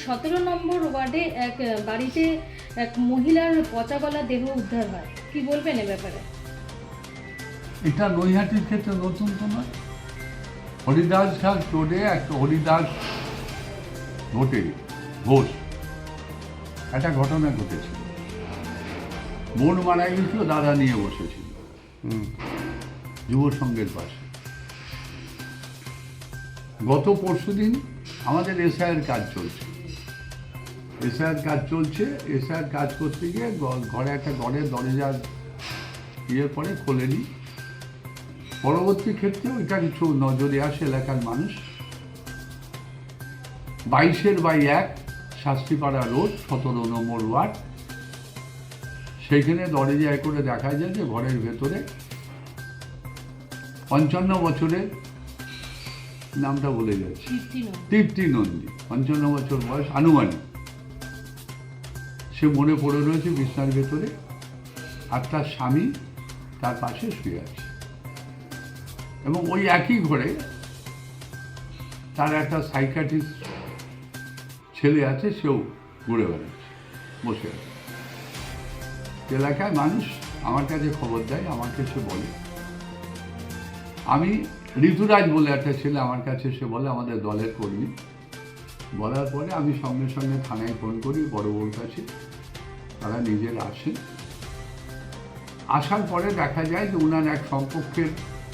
17 নম্বর ওয়ার্ডে এক বাড়িতে এক মহিলার পচা গলা দেহ উদ্ধার হয়, কি বলবেন এ ব্যাপারে? এটা নৈহাটির ক্ষেত্রে নতুন তো নয়। হরিদাস ঘাট রোডে একটা হরিদাস ঘোষ একটা ঘটনা ঘটেছিল। বোন মারা গেছিল, দাদা নিয়ে বসেছিল যুব সংঘের পাশে। গত পরশুদিন আমাদের এসআইয়ের কাজ চলছে। এসআইয়ের কাজ করতে গিয়ে ঘরে একটা ঘরের দরজার পরে খোলেনি। পরবর্তী ক্ষেত্রে ওইটা কিছু নজরে আসে এলাকার মানুষ। 22/1 শাস্তিপাড়া রোড, 17 নম্বর ওয়ার্ড। সেইখানে দরজায় করে দেখা যায় যে ঘরের ভেতরে 55 বছরের, নামটা বলে যাচ্ছে, তৃপ্তি নন্দী, 55 বছর বয়স আনুমানিক। সে মনে পড়ে রয়েছে বিছনার ভেতরে, আর তার স্বামী তার পাশে শুয়ে আছে। এবং ওই একই ঘরে তার একটা সাইকিয়াট্রিস্ট ছেলে আছে, সেও ঘুরে বেড়াচ্ছে, বসে আছে। এলাকায় মানুষ আমার কাছে খবর দেয়, আমাকে সে বলে, আমি ঋতুরাজ বলে একটা ছেলে আমার কাছে এসে বলে, আমাদের দলের কর্মী। বলার পরে আমি সঙ্গে সঙ্গে থানায় ফোন করি, বড়োর কাছে। তারা নিজের আসেন। আসার পরে দেখা যায় যে ওনার এক সম্পর্কের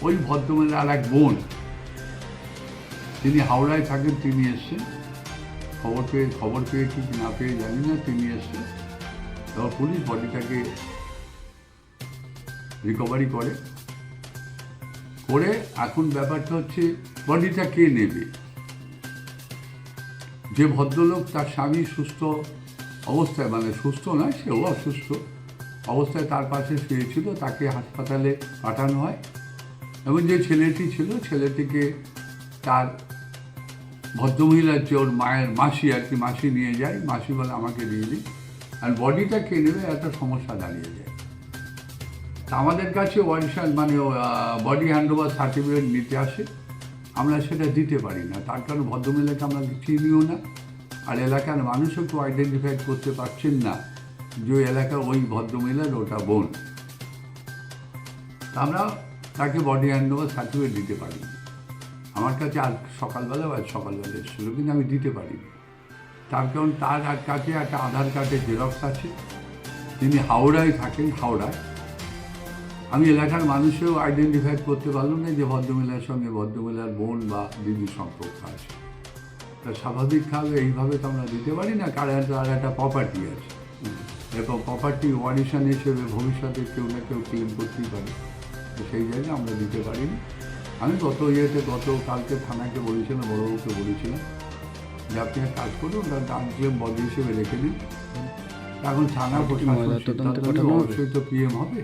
ওই ভদ্রমহিলার আর এক বোন, তিনি হাওড়ায় থাকেন, তিনি এসছেন। খবর পেয়ে কি না পেয়ে জানি না, তিনি এসছেন। এবার পুলিশ বডিটাকে রিকভারি করে। এখন ব্যাপারটা হচ্ছে বডিটা কে নেবে। যে ভদ্রলোক, তার স্বামী সুস্থ অবস্থায়, মানে সুস্থ নয়, সেও অসুস্থ অবস্থায় তার পাশে শুয়েছিল, তাকে হাসপাতালে পাঠানো হয়। এবং যে ছেলেটি ছিল, ছেলেটিকে তার ভদ্রমহিলার যে ওর মায়ের মাসি আর কি, মাসি নিয়ে যায়। মাসি বলে আমাকে দিয়ে দিই, আর বডিটা কে নেবে, একটা সমস্যা দাঁড়িয়ে যায়। আমাদের কাছে মানে বডি হ্যান্ডওভার সার্টিফিকেট নিতে আসে, আমরা সেটা দিতে পারি না। তার কারণ ভদ্রমহিলাকে আমরা চিনিও না, আর এলাকার মানুষও কেউ আইডেন্টিফাই করতে পারছেন না যে এলাকার ওই ভদ্রমহিলার ওটা বোন। আমরা তাকে বডি হ্যান্ডওভার সার্টিফিকেট দিতে পারি। আমার কাছে আজ সকালবেলা এসেছিল, কিন্তু আমি দিতে পারিনি। তার কারণ তার কাছে একটা আধার কার্ডের জেরক্স আছে। তিনি হাওড়ায় থাকেন, হাওড়ায়। আমি এলাকার মানুষেও আইডেন্টিফাই করতে পারলাম না যে ভদ্রমহিলার সঙ্গে ভদ্রমহিলার বোন বা দিদির সম্পর্ক আছে। তা স্বাভাবিকভাবে এইভাবে তো আমরা দিতে পারি না, কারণ তার একটা প্রপার্টি আছে, এবং প্রপার্টি ওয়ারিশন হিসেবে ভবিষ্যতে কেউ না কেউ ক্লেম করতেই পারে। তো সেই জায়গায় আমরা দিতে পারিনি। আমি গতকালকে থানাকে বলেছিলাম, বড়বাবুকে বলেছিলাম যে আপনি এক কাজ করুন, ওটা দাম ক্লেম বডি হিসেবে রেখে দিন। এখন থানা অবশ্যই তো পিএম হবে,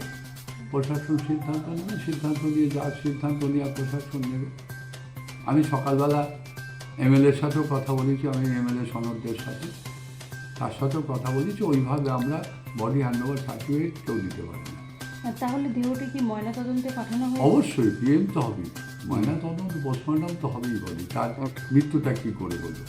প্রশাসন সিদ্ধান্ত নিয়ে যা সিদ্ধান্ত নিয়ে প্রশাসন নেবে। আমি সকালবেলা এমএলএর সাথেও কথা বলেছি, আমি এমএলএ সনদদের সাথে, তার সাথেও কথা বলেছি। ওইভাবে আমরা বডি হ্যান্ডওভার সার্টিফিকেট কেউ দিতে পারি না। তাহলে দেহটি কি ময়নাতদন্তে পাঠানো হয়? অবশ্যই পিএম তো হবেই, ময়নাতদন্ত পোস্টমর্টম তো হবেই। বডি তার মৃত্যুটা কি করে হলো।